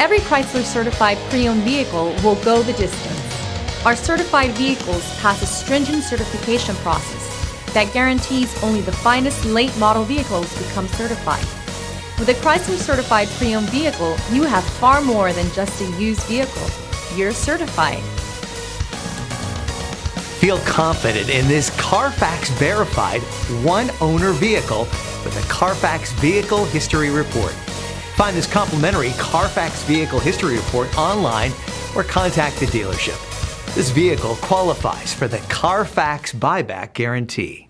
Every Chrysler certified pre-owned vehicle will go the distance. Our certified vehicles pass a stringent certification process that guarantees only the finest late model vehicles become certified. With a Chrysler certified pre-owned vehicle, you have far more than just a used vehicle. You're certified. Feel confident in this Carfax verified one-owner vehicle with a Carfax Vehicle History Report. Find this complimentary Carfax Vehicle History Report online or contact the dealership. This vehicle qualifies for the Carfax Buyback Guarantee.